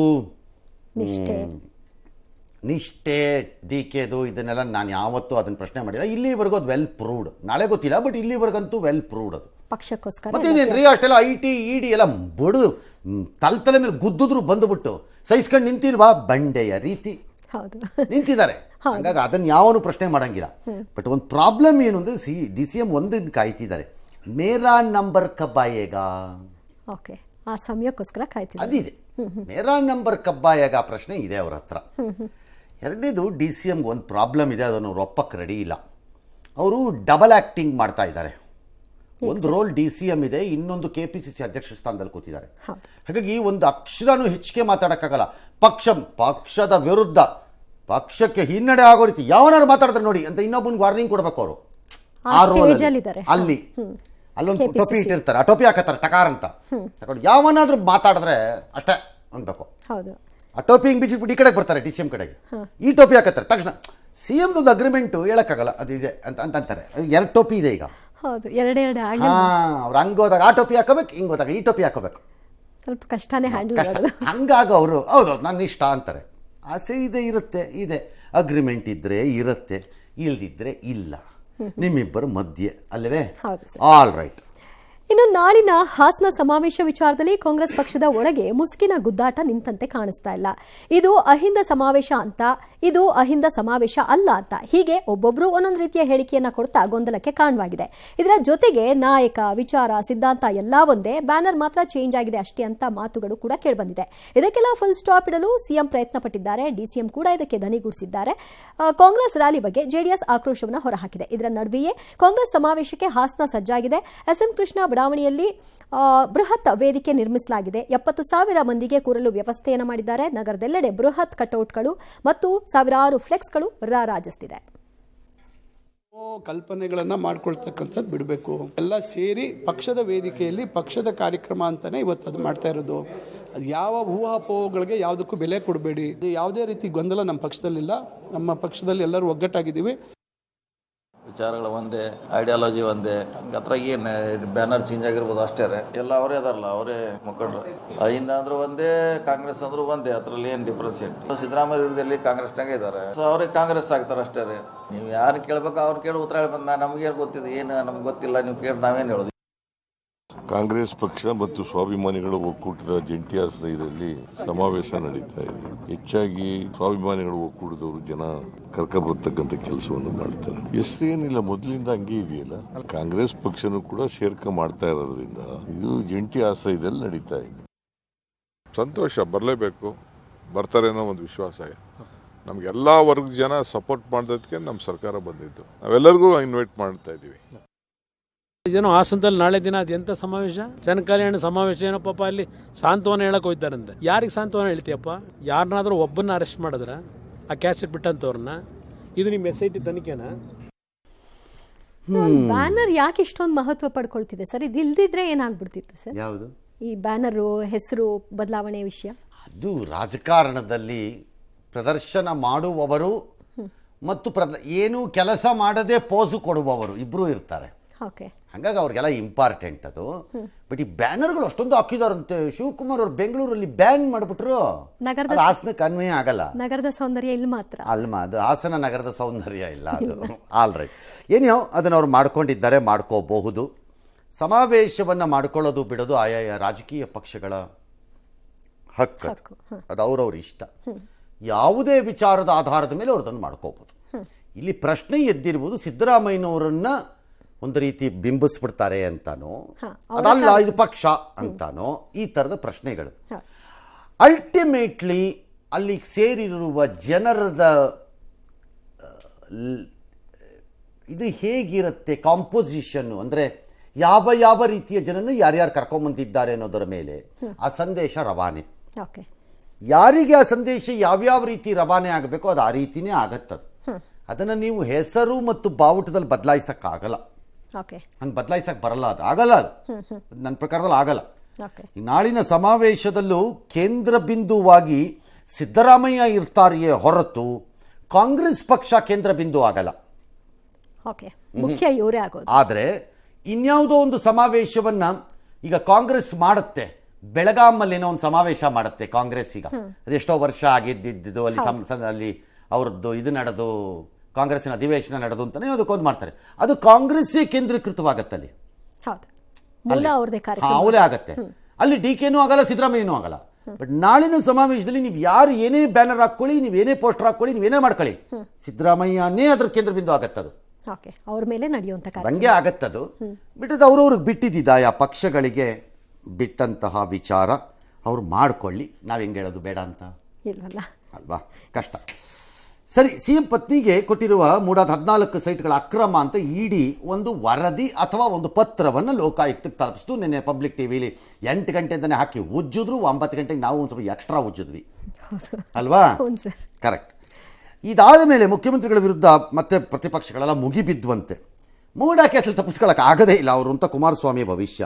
ನಿಷ್ಠೆ DKದು ಇದನ್ನೆಲ್ಲ ನಾನು ಯಾವತ್ತೂ ಅದನ್ನು ಪ್ರಶ್ನೆ ಮಾಡಿಲ್ಲ. ಇಲ್ಲಿವರೆಗೂ ಅದು ವೆಲ್ ಪ್ರೂವ್ಡ್. ನಾಳೆ ಗೊತ್ತಿಲ್ಲ, ಬಟ್ ಇಲ್ಲಿವರೆಗಂತೂ ವೆಲ್ ಪ್ರೂವ್ಡ್ ಅದು. ಪಕ್ಷಕ್ಕೋಸ್ಕರ ಮತ್ತೇನೇನ್ರಿ ಅಷ್ಟೆಲ್ಲ IT ED ಎಲ್ಲ ಬಡಿದು ತಲೆ ಮೇಲೆ ಗುದ್ದಿದ್ರು ಬಂದುಬಿಟ್ಟು ಸಹಿಸ್ಕೊಂಡು ನಿಂತಿಲ್ವಾ? ಬಂಡೆಯ ರೀತಿ ಹೌದು ನಿಂತಿದ್ದಾರೆ. ಹಾಗಾಗಿ ಅದನ್ನು ಯಾವನು ಪ್ರಶ್ನೆ ಮಾಡಂಗಿಲ್ಲ. ಬಟ್ ಒಂದು ಪ್ರಾಬ್ಲಮ್ ಏನು ಅಂದರೆ DCM ಒಂದನ್ನು ಕಾಯ್ತಿದ್ದಾರೆ, ಮೇರಾ ನಂಬರ್ ಕಬ್ಬಾಯೇಗಾ. ಓಕೆ, ಆ ಸಮಯಕ್ಕೋಸ್ಕರ ಕಾಯ್ತಿದ್ದಾರೆ. ಅದಿದೆ, ಮೇರಾ ನಂಬರ್ ಕಬ್ಬಾಯೇಗಾ ಪ್ರಶ್ನೆ ಇದೆ ಅವ್ರ ಹತ್ರ. ಎರಡನೇದು DCM ಒಂದು ಪ್ರಾಬ್ಲಮ್ ಇದೆ, ಅದನ್ನು ಅವ್ರು ಒಪ್ಪಕ್ಕೆ ರೆಡಿ ಇಲ್ಲ. ಅವರು ಡಬಲ್ ಆ್ಯಕ್ಟಿಂಗ್ ಮಾಡ್ತಾ ಇದ್ದಾರೆ. ಒಂದು ರೋಲ್ DCM ಇದೆ, ಇನ್ನೊಂದು KPCC ಅಧ್ಯಕ್ಷ ಸ್ಥಾನದಲ್ಲಿ ಕೂತಿದ್ದಾರೆ. ಹಾಗಾಗಿ ಒಂದು ಅಕ್ಷರನೂ ಹೆಚ್ಚಿಗೆ ಮಾತಾಡೋಕ್ಕಾಗಲ್ಲ. ಪಕ್ಷದ ವಿರುದ್ಧ, ಪಕ್ಷಕ್ಕೆ ಹಿನ್ನಡೆ ಆಗೋ ರೀತಿ ಯಾವನಾರು ಮಾತಾಡ್ತಾರೆ ನೋಡಿ ಅಂತ ಇನ್ನೊಬ್ಬನಿಗೆ ವಾರ್ನಿಂಗ್ ಕೊಡ್ಬೇಕು ಅವರು. ಅಲ್ಲೊಂದು ಟೋಪಿ ಇಟ್ಟಿರ್ತಾರೆ, ಆ ಟೋಪಿ ಹಾಕತ್ತಾರೆ ಟಕಾರ್ ಅಂತ. ಯಾವನಾದ್ರೂ ಮಾತಾಡಿದ್ರೆ ಅಷ್ಟೇ ಅನ್ಬೇಕು. ಆ ಟೋಪಿ ಹಿಂಗೆ ಬಿಚ್ಚಿಬಿಟ್ಟು ಈ ಕಡೆಗೆ ಬರ್ತಾರೆ DCM ಕಡೆಗೆ, ಈ ಟೋಪಿ ಹಾಕತ್ತಾರೆ ತಕ್ಷಣ CM ಒಂದು ಅಗ್ರಿಮೆಂಟು ಹೇಳಕ್ಕಾಗಲ್ಲ ಅದಿದೆ ಅಂತ ಅಂತಾರೆ. 2 ಟೋಪಿ ಇದೆ ಈಗ. ಹೌದು, ಎರಡೆರಡು ಅವ್ರು ಹಂಗೆ ಹೋದಾಗ ಆ ಟೋಪಿ ಹಾಕೋಬೇಕು, ಹಿಂಗೆ ಹೋದಾಗ ಈ ಟೋಪಿ ಹಾಕೋಬೇಕು. ಸ್ವಲ್ಪ ಕಷ್ಟನೇ ಹ್ಯಾಂಡಲ್ ಮಾಡೋದು. ಹಂಗಾಗಿ ಅವರು ಹೌದು ನನ್ನ ಇಷ್ಟ ಅಂತಾರೆ. ಆಸೆ ಇದೆ, ಇರುತ್ತೆ, ಇದೆ, ಅಗ್ರಿಮೆಂಟ್ ಇದ್ರೆ ಇರುತ್ತೆ, ಇಲ್ದಿದ್ರೆ ಇಲ್ಲ, ನಿಮ್ಮಿಬ್ಬರ ಮಧ್ಯೆ ಅಲ್ಲವೇ? All right. ಇನ್ನು ನಾಳಿನ ಹಾಸನ ಸಮಾವೇಶ ವಿಚಾರದಲ್ಲಿ ಕಾಂಗ್ರೆಸ್ ಪಕ್ಷದ ಒಳಗೆ ಮುಸುಕಿನ ಗುದ್ದಾಟ ನಿಂತಂತೆ ಕಾಣಿಸ್ತಾ ಇಲ್ಲ. ಇದು ಅಹಿಂದ ಸಮಾವೇಶ ಅಂತ, ಇದು ಅಹಿಂದ ಸಮಾವೇಶ ಅಲ್ಲ ಅಂತ, ಹೀಗೆ ಒಬ್ಬೊಬ್ರು ಒಂದೊಂದು ರೀತಿಯ ಹೇಳಿಕೆಯನ್ನ ಕೊಡ್ತಾ ಗೊಂದಲಕ್ಕೆ ಕಾರಣವಾಗಿದೆ. ಇದರ ಜೊತೆಗೆ ನಾಯಕ, ವಿಚಾರ, ಸಿದ್ಧಾಂತ ಎಲ್ಲ ಒಂದೇ, ಬ್ಯಾನರ್ ಮಾತ್ರ ಚೇಂಜ್ ಆಗಿದೆ ಅಷ್ಟೇ ಅಂತ ಮಾತುಗಳು ಕೂಡ ಕೇಳಿಬಂದಿದೆ. ಇದಕ್ಕೆಲ್ಲ ಫುಲ್ ಸ್ಟಾಪ್ ಇಡಲು CM ಪ್ರಯತ್ನ ಪಟ್ಟಿದ್ದಾರೆ. DCM ಕೂಡ ಇದಕ್ಕೆ ದನಿಗೂಡಿಸಿದ್ದಾರೆ. ಕಾಂಗ್ರೆಸ್ ರ್ಯಾಲಿ ಬಗ್ಗೆ JDS ಆಕ್ರೋಶವನ್ನು ಹೊರಹಾಕಿದೆ. ಇದರ ನಡುವೆಯೇ ಕಾಂಗ್ರೆಸ್ ಸಮಾವೇಶಕ್ಕೆ ಹಾಸನ ಸಜ್ಜಾಗಿದೆ. SM ಕೃಷ್ಣ ಬಡಾವಣೆಯಲ್ಲಿ ಬೃಹತ್ ವೇದಿಕೆ ನಿರ್ಮಿಸಲಾಗಿದೆ. 70,000 ಮಂದಿಗೆ ಕೂರಲು ವ್ಯವಸ್ಥೆಯನ್ನು ಮಾಡಿದ್ದಾರೆ. ನಗರದೆಲ್ಲೆಡೆ ಬೃಹತ್ ಕಟೌಟ್ಗಳು ಮತ್ತು ಸಾವಿರಾರು ಫ್ಲೆಕ್ಸ್ಗಳು ರಾರಾಜಿಸುತ್ತಿದೆ. ಕಲ್ಪನೆಗಳನ್ನು ಮಾಡ್ಕೊಳ್ತಕ್ಕಂಥದ್ದು ಬಿಡಬೇಕು. ಎಲ್ಲ ಸೇರಿ ಪಕ್ಷದ ವೇದಿಕೆಯಲ್ಲಿ ಪಕ್ಷದ ಕಾರ್ಯಕ್ರಮ ಅಂತಾನೆ ಇವತ್ತು ಅದು ಮಾಡ್ತಾ ಇರೋದು. ಅದು ಯಾವ ಊಹಾಪೋಹಗಳಿಗೆ ಯಾವುದಕ್ಕೂ ಬೆಲೆ ಕೊಡಬೇಡಿ. ಯಾವುದೇ ರೀತಿ ಗೊಂದಲ ನಮ್ಮ ಪಕ್ಷದಲ್ಲಿಲ್ಲ. ನಮ್ಮ ಪಕ್ಷದಲ್ಲಿ ಎಲ್ಲರೂ ಒಗ್ಗಟ್ಟಾಗಿದ್ದೀವಿ. ವಿಚಾರಗಳು ಒಂದೇ, ಐಡಿಯಾಲಜಿ ಒಂದೇ. ಹತ್ರ ಏನು ಬ್ಯಾನರ್ ಚೇಂಜ್ ಆಗಿರ್ಬೋದು ಅಷ್ಟೇ. ಎಲ್ಲ ಅವರೇ ಅದಾರಲ್ಲ, ಅವರೇ ಮುಖಂಡರು. ಅಹಿಂದ ಅಂದ್ರೂ ಒಂದೇ, ಕಾಂಗ್ರೆಸ್ ಅಂದ್ರೂ ಒಂದೇ, ಅದ್ರಲ್ಲಿ ಏನು ಡಿಫ್ರೆನ್ಸಿಯೇಟ್. ಸಿದ್ದರಾಮಯ್ಯ ವಿರುದ್ಧದಲ್ಲಿ ಕಾಂಗ್ರೆಸ್ನಾಗೆ ಇದ್ದಾರೆ, ಸೊ ಅವ್ರಿಗೆ ಕಾಂಗ್ರೆಸ್ ಆಗ್ತಾರೆ ಅಷ್ಟೇ. ನೀವು ಯಾರು ಕೇಳ್ಬೇಕು ಅವ್ರು ಕೇಳಿ ಉತ್ತರ ಹೇಳಿ ಬಂದ. ನಮಗೇನು ಗೊತ್ತಿದೆ, ಏನು ನಮ್ಗೆ ಗೊತ್ತಿಲ್ಲ, ನೀವು ಕೇಳಿ ನಾವೇನು ಹೇಳೋದು. ಕಾಂಗ್ರೆಸ್ ಪಕ್ಷ ಮತ್ತು ಸ್ವಾಭಿಮಾನಿಗಳ ಒಕ್ಕೂಟದ ಜಂಟಿ ಆಶ್ರಯದಲ್ಲಿ ಸಮಾವೇಶ ನಡೀತಾ ಇದೆ. ಹೆಚ್ಚಾಗಿ ಸ್ವಾಭಿಮಾನಿಗಳ ಒಕ್ಕೂಟದವರು ಜನ ಕರ್ಕಬರ್ತಕ್ಕಂಥ ಕೆಲಸವನ್ನು ಮಾಡ್ತಾರೆ. ಎಷ್ಟೇನಿಲ್ಲ, ಮೊದಲಿಂದ ಹಂಗೆ ಇದೆಯಲ್ಲ. ಕಾಂಗ್ರೆಸ್ ಪಕ್ಷನೂ ಕೂಡ ಸೇರ್ಕೆ ಮಾಡ್ತಾ ಇರೋದ್ರಿಂದ ಇದು ಜಂಟಿ ಆಶ್ರಯದಲ್ಲಿ ನಡೀತಾ ಇದೆ. ಸಂತೋಷ, ಬರಲೇಬೇಕು, ಬರ್ತಾರೆ ಅನ್ನೋ ಒಂದು ವಿಶ್ವಾಸ. ನಮ್ಗೆಲ್ಲ ವರ್ಗದ ಜನ ಸಪೋರ್ಟ್ ಮಾಡೋದಕ್ಕೆ ನಮ್ಮ ಸರ್ಕಾರ ಬಂದಿದ್ದು. ನಾವೆಲ್ಲರಿಗೂ ಇನ್ವೈಟ್ ಮಾಡ್ತಾ ಇದ್ದೀವಿ. ಏನೋ ಹಾಸನದಲ್ಲಿ ನಾಳೆ ದಿನ ಅದೆಂತ ಸಮಾವೇಶ, ಜನಕಲ್ಯಾಣ ಸಮಾವೇಶ. ಏನೋ ಪಾಪ ಅಲ್ಲಿ ಸಾಂತ್ವನ ಹೇಳಕ್ ಹೋಯ್ತಾರಂತೆ. ಯಾರಿಗೆ ಸಾಂತ್ವನ ಹೇಳ್ತೀಯಪ್ಪ? ಯಾರನ್ನಾದ್ರೂ ಒಬ್ಬನ್ನ ಅರೆಸ್ಟ್ ಮಾಡಿದ್ರ, ಆ ಕ್ಯಾಸೆಟ್ ಬಿಟ್ಟಂತವ್ರನ್ನ? ಇದು ನಿಮ್ಮ SIT ತನಿಖೆನಾ? ಬ್ಯಾನರ್ ಯಾಕೆ ಇಷ್ಟೊಂದು ಮಹತ್ವ ಪಡ್ಕೊಳ್ತಿದೆ ಸರ್? ಇದು ಇಲ್ದಿದ್ರೆ ಏನಾಗ್ಬಿಡ್ತಿತ್ತು ಸರ್? ಯಾವುದು ಈ ಬ್ಯಾನರು ಹೆಸರು ಬದಲಾವಣೆ ವಿಷಯ? ಅದು ರಾಜಕಾರಣದಲ್ಲಿ ಪ್ರದರ್ಶನ ಮಾಡುವವರು ಮತ್ತು ಏನು ಕೆಲಸ ಮಾಡದೆ ಪೋಸು ಕೊಡುವವರು ಇಬ್ಬರೂ ಇರ್ತಾರೆ. ಓಕೆ. ಹಾಗಾಗಿ ಅವ್ರಿಗೆಲ್ಲ ಇಂಪಾರ್ಟೆಂಟ್ ಅದು. ಬಟ್ ಈ ಬ್ಯಾನರ್ಗಳು ಅಷ್ಟೊಂದು ಹಾಕಿದಾರಂತೆ. ಶಿವಕುಮಾರ್ ಅವ್ರು ಬೆಂಗಳೂರಲ್ಲಿ ಬ್ಯಾನ್ ಮಾಡಿಬಿಟ್ರು. ನಗರದ ಹಾಸನಕ್ಕೆ ಅನ್ವಯ ಆಗಲ್ಲ. ನಗರದ ಸೌಂದರ್ಯ ಇಲ್ಲಿ ಮಾತ್ರ ಅಲ್ವಾ, ಅದು ಹಾಸನ ನಗರದ ಸೌಂದರ್ಯ ಇಲ್ಲ ಅದು. ಆಲ್ ರೈಟ್, ಏನೋ ಅದನ್ನು ಅವ್ರು ಮಾಡ್ಕೊಂಡಿದ್ದಾರೆ, ಮಾಡ್ಕೋಬಹುದು. ಸಮಾವೇಶವನ್ನು ಮಾಡ್ಕೊಳ್ಳೋದು ಬಿಡೋದು ಆಯಾ ರಾಜಕೀಯ ಪಕ್ಷಗಳ ಹಕ್ಕು, ಅದು ಅವ್ರವ್ರ ಇಷ್ಟ. ಯಾವುದೇ ವಿಚಾರದ ಆಧಾರದ ಮೇಲೆ ಅವ್ರು ಅದನ್ನು ಮಾಡ್ಕೋಬಹುದು. ಇಲ್ಲಿ ಪ್ರಶ್ನೆ ಎದ್ದಿರುವುದು ಸಿದ್ದರಾಮಯ್ಯನವರನ್ನ ಒಂದು ರೀತಿ ಬಿಂಬಿಸ್ಬಿಡ್ತಾರೆ ಅಂತಾನೋ, ಅದಲ್ಲ ಇದು ಪಕ್ಷ ಅಂತಾನೋ, ಈ ಥರದ ಪ್ರಶ್ನೆಗಳು. ಅಲ್ಟಿಮೇಟ್ಲಿ ಅಲ್ಲಿ ಸೇರಿರುವ ಜನರದ ಇದು ಹೇಗಿರುತ್ತೆ, ಕಾಂಪೋಸಿಷನ್ನು ಅಂದರೆ ಯಾವ ಯಾವ ರೀತಿಯ ಜನನ ಯಾರ್ಯಾರು ಕರ್ಕೊಂಬಂದಿದ್ದಾರೆ ಅನ್ನೋದರ ಮೇಲೆ ಆ ಸಂದೇಶ ರವಾನೆ. ಓಕೆ. ಯಾರಿಗೆ ಆ ಸಂದೇಶ ಯಾವ್ಯಾವ ರೀತಿ ರವಾನೆ ಆಗಬೇಕೋ ಅದು ಆ ರೀತಿನೇ ಆಗತ್ತದು. ಅದನ್ನು ನೀವು ಹೆಸರು ಮತ್ತು ಬಾವುಟದಲ್ಲಿ ಬದಲಾಯಿಸಕ್ಕಾಗಲ್ಲ. ಓಕೆ. ಹಂಗೆ ಬದಲಾಯಿಸಕ್ಕೆ ಬರಲ್ಲ, ಅದು ಆಗಲ್ಲ. ಅದು ನನ್ನ ಪ್ರಕಾರದಲ್ಲಿ ಆಗಲ್ಲ. ಓಕೆ. ನಾಳಿನ ಸಮಾವೇಶದಲ್ಲೂ ಕೇಂದ್ರ ಬಿಂದುವಾಗಿ ಸಿದ್ದರಾಮಯ್ಯ ಇರ್ತಾರೆಯೇ ಹೊರತು ಕಾಂಗ್ರೆಸ್ ಪಕ್ಷ ಕೇಂದ್ರ ಬಿಂದು ಆಗಲ್ಲ. ಓಕೆ. ಮುಖ್ಯ ಇವರೇ ಆಗೋದು. ಆದರೆ ಇನ್ಯಾವುದೋ ಒಂದು ಸಮಾವೇಶವನ್ನ ಈಗ ಕಾಂಗ್ರೆಸ್ ಮಾಡುತ್ತೆ, ಬೆಳಗಾಮಲ್ಲಿ ಏನೋ ಒಂದು ಸಮಾವೇಶ ಮಾಡುತ್ತೆ ಕಾಂಗ್ರೆಸ್. ಈಗ ಅದೆಷ್ಟೋ ವರ್ಷ ಆಗಿದ್ದು ಅಲ್ಲಿ ಅಲ್ಲಿ ಅವ್ರದ್ದು ಇದು ನಡೆದು ಕಾಂಗ್ರೆಸ್ಸಿನ ಅಧಿವೇಶನ ನಡೆದು ಅಂತಾನೆ ಅದಕ್ಕೊಂದು ಮಾಡ್ತಾರೆ. ಅದು ಕಾಂಗ್ರೆಸ್ಸೇ ಕೇಂದ್ರೀಕೃತವಾಗತ್ತಲ್ಲಿ. ಅವರೇ ಆಗತ್ತೆ. ಅಲ್ಲಿ ಡಿಕೆನೂ ಆಗಲ್ಲ, ಸಿದ್ದರಾಮಯ್ಯನೂ ಆಗಲ್ಲ. ಬಟ್ ನಾಳಿನ ಸಮಾವೇಶದಲ್ಲಿ ನೀವು ಯಾರು ಏನೇ ಬ್ಯಾನರ್ ಹಾಕೊಳ್ಳಿ, ನೀವೇನೇ ಪೋಸ್ಟರ್ ಹಾಕೊಳ್ಳಿ, ನೀವೇನೇ ಮಾಡ್ಕೊಳ್ಳಿ, ಸಿದ್ದರಾಮಯ್ಯನೇ ಅದ್ರ ಕೇಂದ್ರ ಬಿಂದು ಆಗತ್ತದು. ಅವ್ರ ಮೇಲೆ ನಡೆಯುವಂತ ಹಂಗೆ ಆಗತ್ತದು. ಬಿಟ್ಟದ್ದು ಅವ್ರವ್ರಿಗೆ ಬಿಟ್ಟಿದ್ದ ಆ ಪಕ್ಷಗಳಿಗೆ ಬಿಟ್ಟಂತಹ ವಿಚಾರ ಅವ್ರು ಮಾಡ್ಕೊಳ್ಳಿ. ನಾವು ಹೆಂಗೆ ಹೇಳೋದು ಬೇಡ ಅಂತ ಇಲ್ವಲ್ಲ ಅಲ್ವಾ, ಕಷ್ಟ. ಸರಿ, ಸಿಎಂ ಪತ್ನಿಗೆ ಕೊಟ್ಟಿರುವ 14 ಸೈಟ್ಗಳ ಅಕ್ರಮ ಅಂತ ಇಡಿ ಒಂದು ವರದಿ ಅಥವಾ ಒಂದು ಪತ್ರವನ್ನು ಲೋಕಾಯುಕ್ತಕ್ಕೆ ತಲುಪಿಸ್ತು. ನಿನ್ನೆ ಪಬ್ಲಿಕ್ ಟಿವಿಲಿ 8 ಗಂಟೆ ಅಂತಾನೆ ಹಾಕಿ ಉಜ್ಜಿದ್ರು. 9 ಗಂಟೆಗೆ ನಾವು ಒಂದು ಸ್ವಲ್ಪ ಎಕ್ಸ್ಟ್ರಾ ಉಜ್ಜಿದ್ವಿ ಅಲ್ವಾ? ಕರೆಕ್ಟ್. ಇದಾದ ಮೇಲೆ ಮುಖ್ಯಮಂತ್ರಿಗಳ ವಿರುದ್ಧ ಮತ್ತೆ ಪ್ರತಿಪಕ್ಷಗಳೆಲ್ಲ ಮುಗಿಬಿದ್ದುವಂತೆ. ಮೂಡ ಕೇಸಲ್ಲಿ ತಪ್ಪಿಸ್ಕೊಳ್ಳೋಕೆ ಆಗದೇ ಇಲ್ಲ ಅವರು ಅಂತ ಕುಮಾರಸ್ವಾಮಿ ಭವಿಷ್ಯ.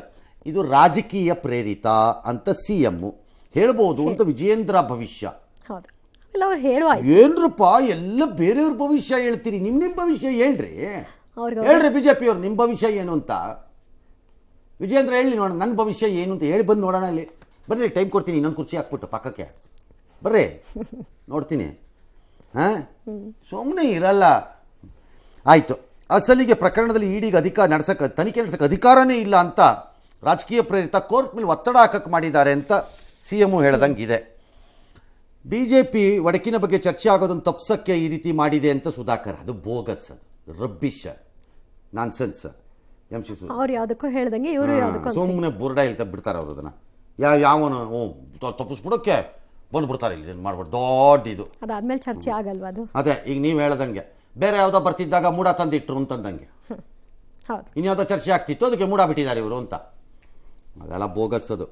ಇದು ರಾಜಕೀಯ ಪ್ರೇರಿತ ಅಂತ ಸಿಎಂ ಹೇಳ್ಬೋದು ಅಂತ ವಿಜಯೇಂದ್ರ ಭವಿಷ್ಯ. ಏನ್ರಪ್ಪ ಎಲ್ಲ ಬೇರೆಯವ್ರ ಭವಿಷ್ಯ ಹೇಳ್ತೀರಿ, ನಿಮ್ಮ ಭವಿಷ್ಯ ಹೇಳ್ರಿ ಬಿಜೆಪಿ ಅವ್ರು ನಿಮ್ಮ ಭವಿಷ್ಯ ಏನು ಅಂತ. ವಿಜಯೇಂದ್ರ ಹೇಳಿ ನೋಡೋಣ ನನ್ನ ಭವಿಷ್ಯ ಏನು ಅಂತ ಹೇಳಿ ಬಂದು ನೋಡೋಣ. ಇಲ್ಲಿ ಬರ್ರಿ, ಟೈಮ್ ಕೊಡ್ತೀನಿ, ಇನ್ನೊಂದು ಕುರ್ಚಿ ಹಾಕ್ಬಿಟ್ಟು ಪಕ್ಕಕ್ಕೆ ಬರ್ರಿ, ನೋಡ್ತೀನಿ. ಸುಮ್ಮನೆ ಇರಲ್ಲ. ಆಯಿತು, ಅಸಲಿಗೆ ಪ್ರಕರಣದಲ್ಲಿ ಇಡಿಗೆ ತನಿಖೆ ನಡೆಸಕ್ಕೆ ಅಧಿಕಾರನೇ ಇಲ್ಲ ಅಂತ ರಾಜಕೀಯ ಪ್ರೇರಿತ ಕೋರ್ಟ್ ಮೇಲೆ ಒತ್ತಡ ಹಾಕಕ್ಕೆ ಮಾಡಿದ್ದಾರೆ ಅಂತ ಸಿಎಂ ಹೇಳ್ದಂಗಿದೆ. ಬಿಜೆಪಿ ಒಡಕಿನ ಬಗ್ಗೆ ಚರ್ಚೆ ಆಗೋದನ್ನು ತಪ್ಸಕ್ಕೆ ಈ ರೀತಿ ಮಾಡಿದೆ ಅಂತ ಸುಧಾಕರ್. ಅದು ಬೋಗಸ್, ಅದು ರಬ್ಬಿಶ್, ನಾನ್ಸೆನ್ಸ್. ಯಾವುದಕ್ಕೂ ಹೇಳ್ದಂಗೆ ಇವರು ಸುಮ್ಮನೆ ಬುರ್ಡ ಹೇಳ್ತಾ ಬಿಡ್ತಾರೆ ಅವರು. ಅದನ್ನು ಯಾವನು ತಪ್ಪಿಸ್ಬಿಡೋಕ್ಕೆ ಬಂದ್ಬಿಡ್ತಾರೆ. ಇಲ್ಲಿ ಮಾಡ್ಬಿಟ್ಟು ದೊಡ್ಡ ಇದು ಅದಾದ್ಮೇಲೆ ಚರ್ಚೆ ಆಗಲ್ವಾ ಅದು? ಅದೇ ಈಗ ನೀವು ಹೇಳ್ದಂಗೆ ಬೇರೆ ಯಾವುದೋ ಬರ್ತಿದ್ದಾಗ ಮೂಡ ತಂದಿಟ್ರು ಅಂತಂದಂಗೆ ಇನ್ಯಾವುದೋ ಚರ್ಚೆ ಆಗ್ತಿತ್ತು, ಅದಕ್ಕೆ ಮೂಡ ಬಿಟ್ಟಿದ್ದಾರೆ ಇವರು ಅಂತ. ಅದೆಲ್ಲ ಬೋಗಸ್ ಅದು.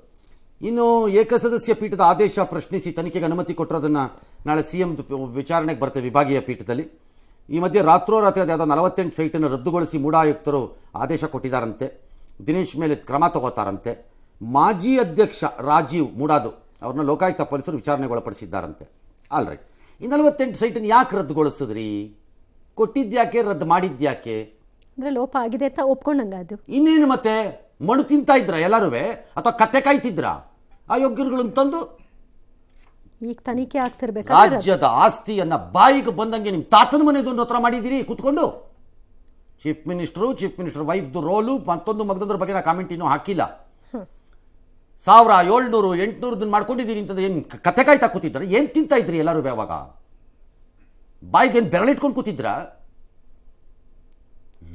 ಇನ್ನು ಏಕಸದಸ್ಯ ಪೀಠದ ಆದೇಶ ಪ್ರಶ್ನಿಸಿ ತನಿಖೆಗೆ ಅನುಮತಿ ಕೊಟ್ಟಿರೋದನ್ನು ನಾಳೆ ಸಿಎಂ ವಿಚಾರಣೆಗೆ ಬರ್ತದೆ ವಿಭಾಗೀಯ ಪೀಠದಲ್ಲಿ. ಈ ಮಧ್ಯೆ ರಾತ್ರೋರಾತ್ರಿ ಅದು ಯಾವುದೋ 48 ಸೈಟನ್ನು ರದ್ದುಗೊಳಿಸಿ ಮೂಡ ಆಯುಕ್ತರು ಆದೇಶ ಕೊಟ್ಟಿದ್ದಾರಂತೆ. ದಿನೇಶ್ ಮೇಲೆ ಕ್ರಮ ತಗೋತಾರಂತೆ. ಮಾಜಿ ಅಧ್ಯಕ್ಷ ರಾಜೀವ್ ಮೂಡಾದು ಅವ್ರನ್ನ ಲೋಕಾಯುಕ್ತ ಪೊಲೀಸರು ವಿಚಾರಣೆಗೆ ಒಳಪಡಿಸಿದ್ದಾರಂತೆ. ಆಲ್ ರೈಟ್, ಈ 48 ಸೈಟನ್ನು ಯಾಕೆ ರದ್ದುಗೊಳಿಸಿದ್ರಿ? ಕೊಟ್ಟಿದ್ಯಾಕೆ, ರದ್ದು ಮಾಡಿದ್ಯಾಕೆ? ಅಂದ್ರೆ ಲೋಪ ಆಗಿದೆ ಅಂತ ಒಪ್ಕೊಂಡಂಗ ಅದು. ಇನ್ನೇನು ಮತ್ತೆ ಮಣ್ಣು ತಿಂತಾ ಇದ್ರ ಎಲ್ಲರೂ ಅಥವಾ ಕತ್ತೆ ಕಾಯ್ತಿದ್ರ? ಅಯೋಗ್ಯರುಗಳನ್ನು ತಂದು ಈಗ ತನಿಖೆ ಆಗ್ತಿರ್ಬೇಕು. ರಾಜ್ಯದ ಆಸ್ತಿಯನ್ನ ಬಾಯಿಗೆ ಬಂದಂಗೆ ನಿಮ್ಮ ತಾತನ ಮನೆದೊಂದು ಹತ್ರ ಮಾಡಿದ್ದೀರಿ ಕೂತ್ಕೊಂಡು. ಚೀಫ್ ಮಿನಿಸ್ಟರ್ ವೈಫ್ದು ರೋಲು ಮತ್ತೊಂದು ಮಗದೊಂದ್ರ ಬಗ್ಗೆ ನಾ ಕಾಮೆಂಟ್ ಇನ್ನೂ ಹಾಕಿಲ್ಲ. 1700 800 ಮಾಡ್ಕೊಂಡಿದ್ದೀರಿ ಅಂತಂದ್ರೆ ಏನು ಕತೆ ಕಾಯ್ತಾ ಕೂತಿದ್ರ? ಏನು ತಿಂತಾ ಇದ್ರಿ ಎಲ್ಲರೂ? ಯಾವಾಗ ಬಾಯಿಗೆ ಏನು ಬೆರಳಿಟ್ಕೊಂಡು ಕೂತಿದ್ರ?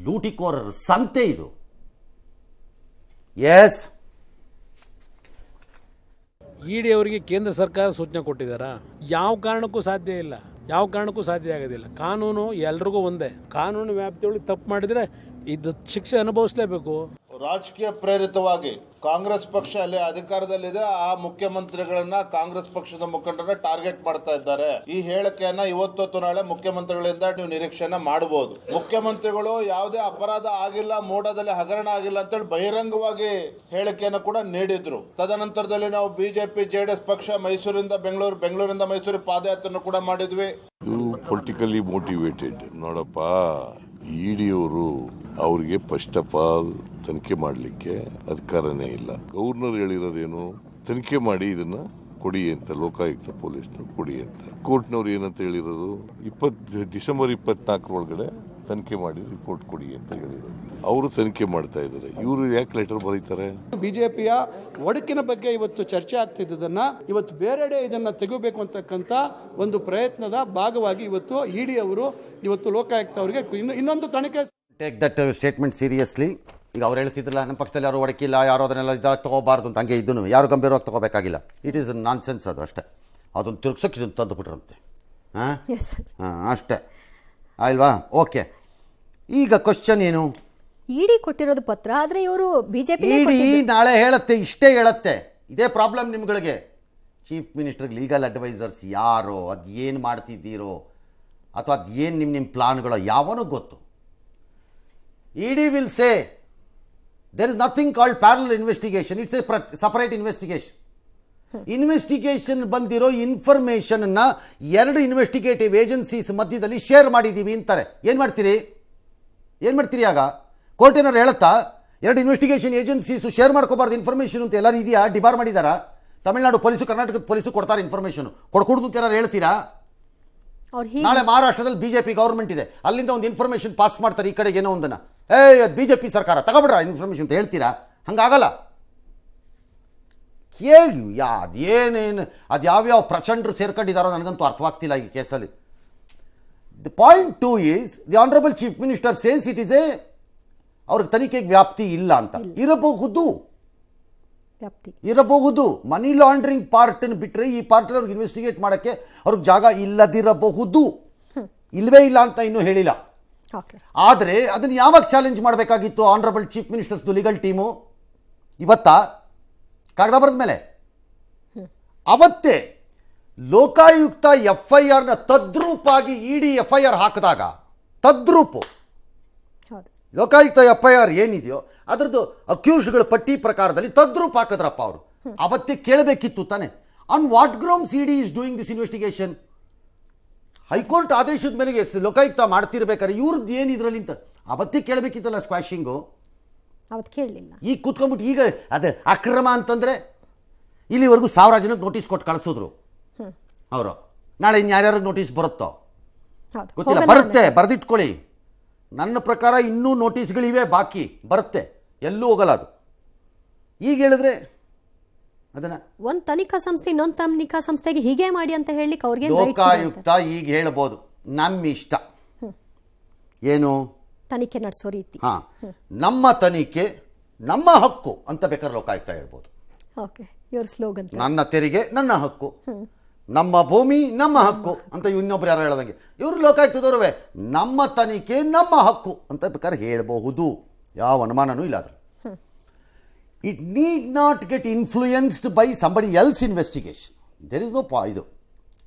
ಲೂಟಿಕೋರರ ಸಂತೆ ಇದು. ಎಸ್, ಇಡಿ ಅವರಿಗೆ ಕೇಂದ್ರ ಸರ್ಕಾರ ಸೂಚನೆ ಕೊಟ್ಟಿದ್ದಾರಾ? ಯಾವ ಕಾರಣಕ್ಕೂ ಸಾಧ್ಯ ಇಲ್ಲ, ಯಾವ ಕಾರಣಕ್ಕೂ ಸಾಧ್ಯ ಆಗೋದಿಲ್ಲ. ಕಾನೂನು ಎಲ್ರಿಗೂ ಒಂದೇ. ಕಾನೂನು ವ್ಯಾಪ್ತಿಯೊಳಗೆ ತಪ್ಪು ಮಾಡಿದ್ರೆ ಇದು ಶಿಕ್ಷೆ ಅನುಭವಿಸಲೇಬೇಕು. ರಾಜಕೀಯ ಪ್ರೇರಿತವಾಗಿ ಕಾಂಗ್ರೆಸ್ ಪಕ್ಷ ಅಲ್ಲಿ ಅಧಿಕಾರದಲ್ಲಿದೆ, ಆ ಮುಖ್ಯಮಂತ್ರಿಗಳನ್ನ ಕಾಂಗ್ರೆಸ್ ಪಕ್ಷದ ಮುಖಂಡರನ್ನ ಟಾರ್ಗೆಟ್ ಮಾಡ್ತಾ ಇದ್ದಾರೆ. ಈ ಹೇಳಿಕೆಯನ್ನ ಇವತ್ತು ನಾಳೆ ಮುಖ್ಯಮಂತ್ರಿಗಳಿಂದ ನೀವು ನಿರೀಕ್ಷೆನ ಮಾಡಬಹುದು. ಮುಖ್ಯಮಂತ್ರಿಗಳು ಯಾವುದೇ ಅಪರಾಧ ಆಗಿಲ್ಲ, ಮೂಡದಲ್ಲಿ ಹಗರಣ ಆಗಿಲ್ಲ ಅಂತೇಳಿ ಬಹಿರಂಗವಾಗಿ ಹೇಳಿಕೆಯನ್ನು ಕೂಡ ನೀಡಿದ್ರು. ತದನಂತರದಲ್ಲಿ ನಾವು ಬಿಜೆಪಿ ಜೆಡಿಎಸ್ ಪಕ್ಷ ಮೈಸೂರಿಂದ ಬೆಂಗಳೂರಿಂದ ಮೈಸೂರಿಗೆ ಪಾದಯಾತ್ರೆಯನ್ನು ಕೂಡ ಮಾಡಿದ್ವಿ. ಪೊಲಿಟಿಕಲಿ ಮೋಟಿವೇಟೆಡ್ ನೋಡಪ್ಪ. ಇಡಿಯವರು ಅವ್ರಿಗೆ ಫಸ್ಟ್ ಆಫ್ ಆಲ್ ತನಿಖೆ ಮಾಡಲಿಕ್ಕೆ ಅಧಿಕಾರನೇ ಇಲ್ಲ. ಗವರ್ನರ್ ಹೇಳಿರೋದೇನು, ತನಿಖೆ ಮಾಡಿ ಇದನ್ನ ಕೊಡಿ ಅಂತ, ಲೋಕಾಯುಕ್ತ ಪೊಲೀಸ್ನವ್ರು ಕೊಡಿ ಅಂತ. ಕೋರ್ಟ್ನವ್ರು ಏನಂತ ಹೇಳಿರೋದು, ಡಿಸೆಂಬರ್ 24 ಒಳಗಡೆ ತನಿಖೆ ಮಾಡಿ ರಿಪೋರ್ಟ್ ಕೊಡಿ ಅಂತ ಹೇಳಿರೋದು. ಅವರು ತನಿಖೆ ಮಾಡ್ತಾ ಇದ್ದಾರೆ. ಇವರು ಯಾಕೆ ಲೆಟರ್ ಬರೀತಾರೆ? ಬಿಜೆಪಿಯ ಒಡಕಿನ ಬಗ್ಗೆ ಇವತ್ತು ಚರ್ಚೆ ಆಗ್ತಿದ್ದದನ್ನ ಇವತ್ತು ಬೇರೆಡೆ ಇದನ್ನ ತೆಗೋಬೇಕು ಅಂತಕ್ಕಂಥ ಒಂದು ಪ್ರಯತ್ನದ ಭಾಗವಾಗಿ ಇವತ್ತು ಇಡಿ ಅವರು ಇವತ್ತು ಲೋಕಾಯುಕ್ತ ಅವರಿಗೆ ಇನ್ನೊಂದು ತನಿಖೆ. Take that statement seriously. ಈಗ ಅವ್ರು ಹೇಳ್ತಿದ್ರಲ್ಲ, ನಮ್ಮ ಪಕ್ಷದಲ್ಲಿ ಯಾರು ಒಡಕಿಲ್ಲ, ಯಾರು ಅದನ್ನೆಲ್ಲ ಇದಾಗ ತೊಗೋಬಾರ್ದು ಅಂತ. ಹಂಗೆ ಇದನ್ನು ಯಾರು ಗಂಭೀರವಾಗಿ ತೊಗೋಬೇಕಾಗಿಲ್ಲ. ಇಟ್ ಈಸ್ ನಾನ್ ಸೆನ್ಸ್ ಅದು ಅಷ್ಟೇ. ಅದನ್ನು ತಿರುಗ್ಸೋಕೆ ಇದನ್ನು ತಂದುಬಿಟ್ರಂತೆ. ಹಾಂ ಅಷ್ಟೇ ಅಲ್ವಾ? ಓಕೆ, ಈಗ ಕ್ವಶನ್ ಏನು? ಇಡಿ ಕೊಟ್ಟಿರೋದು ಪತ್ರ, ಆದರೆ ಇವರು ಬಿಜೆಪಿ ಇಡಿ ನಾಳೆ ಹೇಳುತ್ತೆ, ಇಷ್ಟೇ ಹೇಳುತ್ತೆ. ಇದೇ ಪ್ರಾಬ್ಲಮ್ ನಿಮ್ಗಳಿಗೆ. ಚೀಫ್ ಮಿನಿಸ್ಟರ್ಗೆ ಲೀಗಲ್ ಅಡ್ವೈಸರ್ಸ್ ಯಾರೋ, ಅದು ಏನು ಮಾಡ್ತಿದ್ದೀರೋ ಅಥವಾ ಅದು ಏನು ನಿಮ್ಮ ಪ್ಲಾನ್ಗಳೋ ಯಾವನೂ ಗೊತ್ತು. ED will say there is nothing called parallel investigation, it's a separate investigation. Investigation ಬಂದಿರೋ ಇನ್ಫಾರ್ಮೇಷನ್ನ 2 ಇನ್ವೆಸ್ಟಿಗೇಟಿವ್ ಏಜೆನ್ಸೀಸ್ ಮಧ್ಯದಲ್ಲಿ ಶೇರ್ ಮಾಡಿದ್ದೀವಿ ಅಂತಾರೆ. ಏನು ಮಾಡ್ತೀರಿ ಆಗ? ಕೋರ್ಟ್ ಏನಾರು ಹೇಳುತ್ತಾ 2 ಇನ್ವೆಸ್ಟಿಗೇಷನ್ ಏಜೆನ್ಸೀಸು ಶೇರ್ ಮಾಡ್ಕೋಬಾರ್ದು ಇನ್ಫಾರ್ಮೇಷನ್ ಅಂತ ಎಲ್ಲರೂ ಇದೆಯಾ? ಡಿಬಾರ್ ಮಾಡಿದಾರಾ? ತಮಿಳುನಾಡು ಪೊಲೀಸು ಕರ್ನಾಟಕದ ಪೊಲೀಸು ಕೊಡ್ತಾರೆ ಇನ್ಫಾರ್ಮೇಷನ್, ಕೊಡ್ಕೊಡ್ದು ಅಂತ ಏನಾರು ಹೇಳ್ತೀರಾ? ನಾಳೆ ಮಹಾರಾಷ್ಟ್ರದಲ್ಲಿ ಬಿಜೆಪಿ ಗೌರ್ಮೆಂಟ್ ಇದೆ, ಅಲ್ಲಿಂದ ಒಂದು ಇನ್ಫಾರ್ಮೇಷನ್ ಪಾಸ್ ಮಾಡ್ತಾರೆ ಈ ಕಡೆಗೆ ಏನೋ ಒಂದನ್ನ, ಬಿಜೆಪಿ ಸರ್ಕಾರ ತಗೊಬಿಡ್ರ ಇನ್ಫಾರ್ಮೇಷನ್ ಅಂತ ಹೇಳ್ತೀರಾ? ಹಂಗಾಗಲ್ಲ. ಅದೇನೇನು ಅದು ಯಾವ್ಯಾವ ಪ್ರಚಂಡರು ಸೇರ್ಕೊಂಡಿದ್ದಾರೋ ನನಗಂತೂ ಅರ್ಥವಾಗ್ತಿಲ್ಲ ಈ ಕೇಸಲ್ಲಿ. The point 2 is the honourable chief minister says it is ಅವ್ರಿಗೆ ತನಿಖೆಗೆ ವ್ಯಾಪ್ತಿ ಇಲ್ಲ ಅಂತ. ಇರಬಹುದು ಮನಿ ಲಾಂಡ್ರಿಂಗ್ ಪಾರ್ಟನ್ನು ಬಿಟ್ಟರೆ ಈ ಪಾರ್ಟ್ ಅವ್ರಿಗೆ ಇನ್ವೆಸ್ಟಿಗೇಟ್ ಮಾಡೋಕ್ಕೆ ಅವ್ರಿಗೆ ಜಾಗ ಇಲ್ಲದಿರಬಹುದು. ಇಲ್ಲವೇ ಇಲ್ಲ ಅಂತ ಇನ್ನೂ ಹೇಳಿಲ್ಲ. ಆದರೆ ಅದನ್ನು ಯಾವಾಗ ಚಾಲೆಂಜ್ ಮಾಡಬೇಕಾಗಿತ್ತು ಆನರಬಲ್ ಚೀಫ್ ಮಿನಿಸ್ಟರ್ಸ್ದು ಲೀಗಲ್ ಟೀಮು? ಇವತ್ತಾ? ಕಾಗದ ಬರೆದ ಮೇಲೆ ಅವತ್ತೇ ಲೋಕಾಯುಕ್ತ FIRನ ತದ್ರೂಪಾಗಿ ಇಡಿ FIR ಹಾಕಿದಾಗ, ತದ್ರೂಪು ಲೋಕಾಯುಕ್ತ FIR ಏನಿದೆಯೋ ಅದರದ್ದು ಅಕ್ಯೂಸ್ಡ್ಗಳ ಪಟ್ಟಿ ಪ್ರಕಾರದಲ್ಲಿ ತದ್ರೂಪ ಹಾಕಿದ್ರಪ್ಪ ಅವರು. ಅವತ್ತೇ ಕೇಳಬೇಕಿತ್ತು ತಾನೆ, on what grounds ED is doing this investigation. High court ಆದೇಶದ ಮೇಲೆ ಲೋಕಾಯುಕ್ತ ಮಾಡ್ತಿರ್ಬೇಕಾದ್ರೆ ಇವ್ರದ್ದು ಏನು ಇದರಲ್ಲಿ ಅಂತ ಅವತ್ತೇ ಕೇಳಬೇಕಿತ್ತಲ್ಲ. ಸ್ಕ್ವಾಶಿಂಗು ಅವತ್ತು ಕೇಳಲಿಲ್ಲ. ಈಗ ಕೂತ್ಕೊಂಡ್ಬಿಟ್ಟು ಈಗ ಅದೇ ಅಕ್ರಮ ಅಂತಂದರೆ ಇಲ್ಲಿವರೆಗೂ 1000 ಜನಕ್ಕೆ ನೋಟಿಸ್ ಕೊಟ್ಟು ಕಳಿಸಿದ್ರು ಅವರು. ನಾಳೆ ಇನ್ಯಾರ್ಯಾರಿಗೆ ನೋಟಿಸ್ ಬರುತ್ತೋ ಗೊತ್ತಿಲ್ಲ. ಬರುತ್ತೆ, ಬರೆದಿಟ್ಕೊಳ್ಳಿ. ನನ್ನ ಪ್ರಕಾರ ಇನ್ನೂ ನೋಟಿಸ್ಗಳಿವೆ ಬಾಕಿ, ಬರುತ್ತೆ, ಎಲ್ಲೂ ಹೋಗಲ್ಲ ಅದು. ಈಗ ಹೇಳಿದ್ರೆ ಅದನ್ನ ಒಂದು ತನಿಖಾ ಸಂಸ್ಥೆ ಇನ್ನೊಂದು ತನಿಖಾ ಸಂಸ್ಥೆಗೆ ಹೀಗೆ ಮಾಡಿ ಅಂತ ಹೇಳಲಿಕ್ಕೆ ಅವ್ರಿಗೆ ಲೋಕಾಯುಕ್ತ ಈಗ ಹೇಳ್ಬೋದು, ನಮ್ಮ ಇಷ್ಟ ಏನು ತನಿಖೆ ನಡೆಸೋ ರೀತಿ. ನಮ್ಮ ತನಿಖೆ ನಮ್ಮ ಹಕ್ಕು ಅಂತ ಬೇಕಾದ್ರೆ ಲೋಕಾಯುಕ್ತ ಹೇಳ್ಬೋದು. ಇವ್ರ ಸ್ಲೋಗನ್ ನನ್ನ ತೆರಿಗೆ ನನ್ನ ಹಕ್ಕು, ನಮ್ಮ ಭೂಮಿ ನಮ್ಮ ಹಕ್ಕು ಅಂತ ಇನ್ನೊಬ್ರು ಯಾರು ಹೇಳದಂಗೆ ಇವರು ಲೋಕಾಯುಕ್ತದವರವೇ ನಮ್ಮ ತನಿಖೆ ನಮ್ಮ ಹಕ್ಕು ಅಂತ ಬೇಕಾದ್ರೆ ಹೇಳಬಹುದು. ಯಾವ ಅನುಮಾನನೂ ಇಲ್ಲ ಅದ್ರ. It need not get influenced by somebody else investigation. There is no ಇದು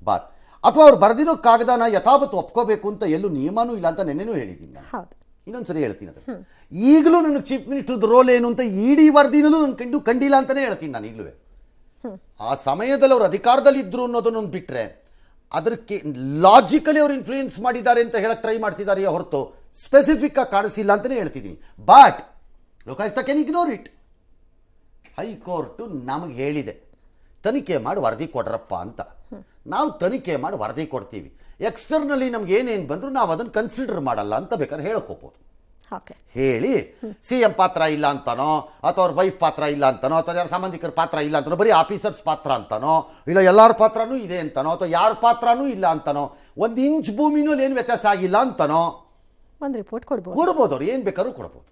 ಬಾರ್. ಅಥವಾ ಅವ್ರು ಬರೆದಿರೋ ಕಾಗದನ ಯಥಾವತ್ತು ಒಪ್ಕೋಬೇಕು ಅಂತ ಎಲ್ಲೂ ನಿಯಮನೂ ಇಲ್ಲ ಅಂತ ನೆನ್ನೆನೂ ಹೇಳಿದ್ದೀನಿ ನಾನು. ಇನ್ನೊಂದ್ಸರಿ ಹೇಳ್ತೀನಿ ಅದು. ಈಗಲೂ ನನಗೆ ಚೀಫ್ ಮಿನಿಸ್ಟರ್ದು ರೋಲ್ ಏನು ಅಂತ ಇಡಿ ವರದಿನಲ್ಲೂ ನಾನು ಕಂಡಿಲ್ಲ ಅಂತಲೇ ಹೇಳ್ತೀನಿ ನಾನು ಈಗಲೂ. ಆ ಸಮಯದಲ್ಲಿ ಅವರು ಅಧಿಕಾರದಲ್ಲಿ ಇದ್ರು ಅನ್ನೋದನ್ನು ಬಿಟ್ಟರೆ ಅದಕ್ಕೆ ಲಾಜಿಕಲಿ ಅವ್ರು ಇನ್ಫ್ಲೂಯೆನ್ಸ್ ಮಾಡಿದ್ದಾರೆ ಅಂತ ಹೇಳಕ್ಕೆ ಟ್ರೈ ಮಾಡ್ತಿದ್ದಾರೆ ಹೊರತು ಸ್ಪೆಸಿಫಿಕ್ ಆಗಿ ಕಾಣಿಸಿಲ್ಲ ಅಂತಲೇ ಹೇಳ್ತಿದ್ದೀನಿ. But Lokayukta can ignore it. High court ನಮಗೆ ಹೇಳಿದೆ ತನಿಖೆ ಮಾಡಿ ವರದಿ ಕೊಡ್ರಪ್ಪ ಅಂತ. ನಾವು ತನಿಖೆ ಮಾಡಿ ವರದಿ ಕೊಡ್ತೀವಿ, ಎಕ್ಸ್ಟರ್ನಲಿ ನಮ್ಗೆ ಏನೇನು ಬಂದರೂ ನಾವು ಅದನ್ನು ಕನ್ಸಿಡರ್ ಮಾಡಲ್ಲ ಅಂತ ಬೇಕಾದ್ರೆ ಹೇಳ್ಕೋಬೋದು. ಹೇಳಿ CM ಪಾತ್ರ ಇಲ್ಲ ಅಂತಾನೋ ಅಥವಾ ಅವ್ರ ವೈಫ್ ಪಾತ್ರ ಇಲ್ಲ ಅಂತಾನೋ ಅಥವಾ ಯಾರ ಸಂಬಂಧಿಕರ ಪಾತ್ರ ಇಲ್ಲ ಅಂತಾನೋ, ಬರೀ ಆಫೀಸರ್ಸ್ ಪಾತ್ರ ಅಂತಾನೋ, ಇಲ್ಲ ಎಲ್ಲರ ಪಾತ್ರನೂ ಇದೆ ಅಂತಾನೋ ಅಥವಾ ಯಾರ ಪಾತ್ರನೂ ಇಲ್ಲ ಅಂತಾನೋ, 1 ಇಂಚ್ ಭೂಮಿನಲ್ಲಿ ಏನು ವ್ಯತ್ಯಾಸ ಆಗಿಲ್ಲ ಅಂತಾನೋ ಒಂದು ರಿಪೋರ್ಟ್ ಕೊಡ್ಬೋದು. ಅವ್ರು ಏನು ಬೇಕಾದ್ರೂ ಕೊಡ್ಬೋದು.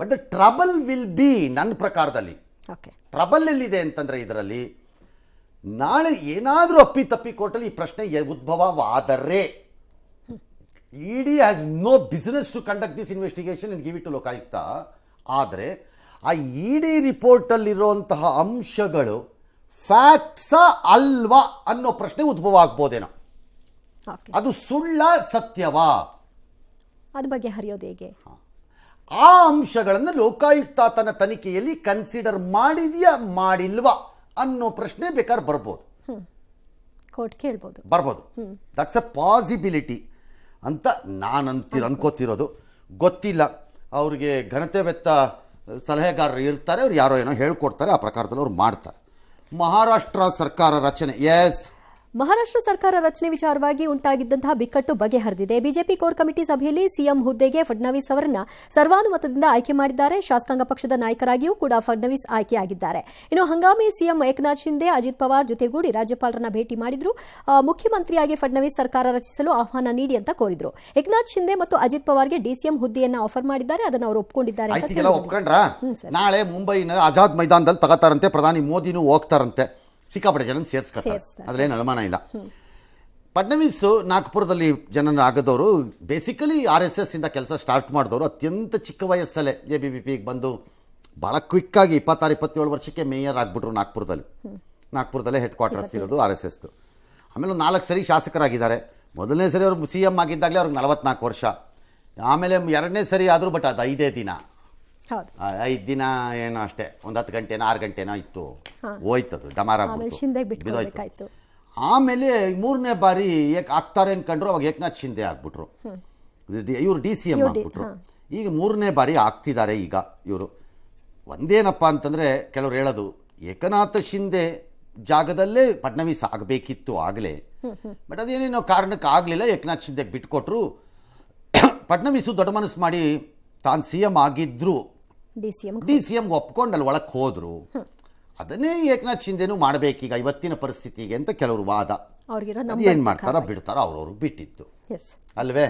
But the trouble will be, ನನ್ನ ಪ್ರಕಾರದಲ್ಲಿ ಟ್ರಬಲ್ ಎಲ್ಲಿದೆ ಅಂತಂದ್ರೆ ಇದರಲ್ಲಿ ನಾಳೆ ಏನಾದರೂ ಅಪ್ಪಿತಪ್ಪಿ ಕೋರ್ಟಲ್ಲಿ ಈ ಪ್ರಶ್ನೆ ಉದ್ಭವವಾದರೆ ED has no business to conduct this investigation and give it to Lokayukta. ಆದರೆ ಆ ಇಡಿ ರಿಪೋರ್ಟಲ್ಲಿರುವಂತಹ ಅಂಶಗಳು ಫ್ಯಾಕ್ಟ್ಸಾ ಅಲ್ವಾ ಅನ್ನೋ ಪ್ರಶ್ನೆ ಉದ್ಭವ ಆಗ್ಬೋದೇನೋ. ಅದು ಸುಳ್ಳ ಸತ್ಯವಾ ಅದ್ರ ಬಗ್ಗೆ ಹರಿಯೋದು ಹೇಗೆ? ಆ ಅಂಶಗಳನ್ನು ಲೋಕಾಯುಕ್ತ ತನ್ನ ತನಿಖೆಯಲ್ಲಿ ಕನ್ಸಿಡರ್ ಮಾಡಿದ್ಯಾ ಮಾಡಿಲ್ವಾ ಅನ್ನೋ ಪ್ರಶ್ನೆ ಬೇಕಾದ್ರೆ ಬರ್ಬೋದು, ಕೋರ್ಟ್ ಕೇಳ್ಬೋದು, ಬರ್ಬೋದು. That's a possibility. ಅಂತ ನಾನು ಅನ್ಕೋತಿರೋದು. ಗೊತ್ತಿಲ್ಲ, ಅವ್ರಿಗೆ ಘನತೆ ವೆತ್ತ ಸಲಹೆಗಾರರು ಇರ್ತಾರೆ, ಅವ್ರು ಯಾರೋ ಏನೋ ಹೇಳ್ಕೊಡ್ತಾರೆ, ಆ ಪ್ರಕಾರದಲ್ಲಿ ಅವ್ರು ಮಾಡ್ತಾರೆ. ಮಹಾರಾಷ್ಟ್ರ ಸರ್ಕಾರ ರಚನೆ, ಎಸ್, ಮಹಾರಾಷ್ಟ್ರ ಸರ್ಕಾರ ರಚನೆ ವಿಚಾರವಾಗಿ ಉಂಟಾಗಿದ್ದಂತಹ ಬಿಕ್ಕಟ್ಟು ಬಗೆಹರಿದಿದೆ. ಬಿಜೆಪಿ ಕೋರ್ ಕಮಿಟಿ ಸಭೆಯಲ್ಲಿ ಸಿಎಂ ಹುದ್ದೆಗೆ ಫಡ್ನವೀಸ್ ಅವರನ್ನ ಸರ್ವಾನುಮತದಿಂದ ಆಯ್ಕೆ ಮಾಡಿದ್ದಾರೆ. ಶಾಸಕಾಂಗ ಪಕ್ಷದ ನಾಯಕರಾಗಿಯೂ ಕೂಡ ಫಡ್ನವೀಸ್ ಆಯ್ಕೆಯಾಗಿದ್ದಾರೆ. ಇನ್ನು ಹಂಗಾಮಿ ಸಿಎಂ ಏಕನಾಥ್ ಶಿಂದೆ, ಅಜಿತ್ ಪವಾರ್ ಜೊತೆಗೂಡಿ ರಾಜ್ಯಪಾಲರನ್ನ ಭೇಟಿ ಮಾಡಿದ್ರು. ಮುಖ್ಯಮಂತ್ರಿಯಾಗಿ ಫಡ್ನವೀಸ್ ಸರ್ಕಾರ ರಚಿಸಲು ಆಹ್ವಾನ ನೀಡಿ ಅಂತ ಕೋರಿದ್ರು. ಏಕನಾಥ್ ಶಿಂದೆ ಮತ್ತು ಅಜಿತ್ ಪವಾರ್ಗೆ ಡಿಸಿಎಂ ಹುದ್ದೆಯನ್ನ ಆಫರ್ ಮಾಡಿದ್ದಾರೆ. ಅದನ್ನು ಅವರು ಒಪ್ಕೊಂಡಿದ್ದಾರೆ ಅಂತ ಆಯ್ತಿಗೆಲ್ಲ ಒಪ್ಕೊಂಡ್ರ. ನಾಳೆ ಮುಂಬೈನ ಆಜಾದ್ ಮೈದಾನದಲ್ಲಿ ತಗೋತಾರಂತೆ, ಪ್ರಧಾನಿ ಮೋದಿನೂ ಹೋಗ್ತಾರಂತೆ, ಸಿಕ್ಕಾಪಟ್ಟೆ ಜನ ಸೇರಿಸ್ಕೊತಾರೆ, ಅದ್ರೇನು ಅನುಮಾನ ಇಲ್ಲ. ಫಡ್ನವೀಸ್ ನಾಗ್ಪುರದಲ್ಲಿ ಜನ ಆಗದವರು, ಬೇಸಿಕಲಿ RSS ಇಂದ ಕೆಲಸ ಸ್ಟಾರ್ಟ್ ಮಾಡಿದವರು. ಅತ್ಯಂತ ಚಿಕ್ಕ ವಯಸ್ಸಲ್ಲೇ ABVPಗೆ ಬಂದು ಭಾಳ ಕ್ವಿಕ್ಕಾಗಿ 26-27 ವರ್ಷಕ್ಕೆ ಮೇಯರ್ ಆಗಿಬಿಟ್ರು ನಾಗ್ಪುರದಲ್ಲೇ ಹೆಡ್ ಕ್ವಾರ್ಟರ್ಸ್ ಇರೋದು RSSದು. ಆಮೇಲೆ 4 ಸರಿ ಶಾಸಕರಾಗಿದ್ದಾರೆ. ಮೊದಲನೇ ಸರಿ ಅವರು CM ಆಗಿದ್ದಾಗಲೇ ಅವ್ರಿಗೆ 44 ವರ್ಷ. ಆಮೇಲೆ 2ನೇ ಸರಿ ಆದರೂ, ಬಟ್ ಅದು 5 ದಿನ, 5 ದಿನ ಏನೋ ಅಷ್ಟೇ, ಒಂದು 10 ಗಂಟೆನೋ 6 ಗಂಟೆನೋ ಇತ್ತು, ಹೋಯ್ತದು ಡಮಾರ ಬಿಡೋಯ್ತು. ಆಮೇಲೆ 3ನೇ ಬಾರಿ ಆಗ್ತಾರೆ ಅನ್ಕೊಂಡ್ರು, ಅವಾಗ ಏಕನಾಥ್ ಶಿಂದೆ ಆಗ್ಬಿಟ್ರು, ಇವರು DCM ಆಗ್ಬಿಟ್ರು. ಈಗ 3ನೇ ಬಾರಿ ಆಗ್ತಿದ್ದಾರೆ. ಈಗ ಇವರು ಒಂದೇನಪ್ಪ ಅಂತಂದರೆ, ಕೆಲವ್ರು ಹೇಳೋದು ಏಕನಾಥ ಶಿಂದೆ ಜಾಗದಲ್ಲೇ ಫಡ್ನವೀಸ್ ಆಗಬೇಕಿತ್ತು ಆಗಲೇ, ಬಟ್ ಅದೇನೇನೋ ಕಾರಣಕ್ಕೆ ಆಗಲಿಲ್ಲ, ಏಕನಾಥ್ ಶಿಂದೆಗೆ ಬಿಟ್ಕೊಟ್ರು. ಫಡ್ನವೀಸು ದೊಡ್ಡ ಮನಸ್ಸು ಮಾಡಿ ತಾನು CM ಆಗಿದ್ರು, DCM ಒಪ್ಕೊಂಡು ಒಳಕ್ಕೆ ಹೋದ್ರು. ಅದನ್ನೇ ಏಕನಾಥ್ ಶಿಂದೆನೂ ಮಾಡಬೇಕೀಗ ಇವತ್ತಿನ ಪರಿಸ್ಥಿತಿಗೆ ಅಂತ ಕೆಲವರು ವಾದ. ಏನು ಮಾಡ್ತಾರ ಬಿಡ್ತಾರ, ಅವ್ರವ್ರಿಗೆ ಬಿಟ್ಟಿತ್ತು ಅಲ್ವೇ.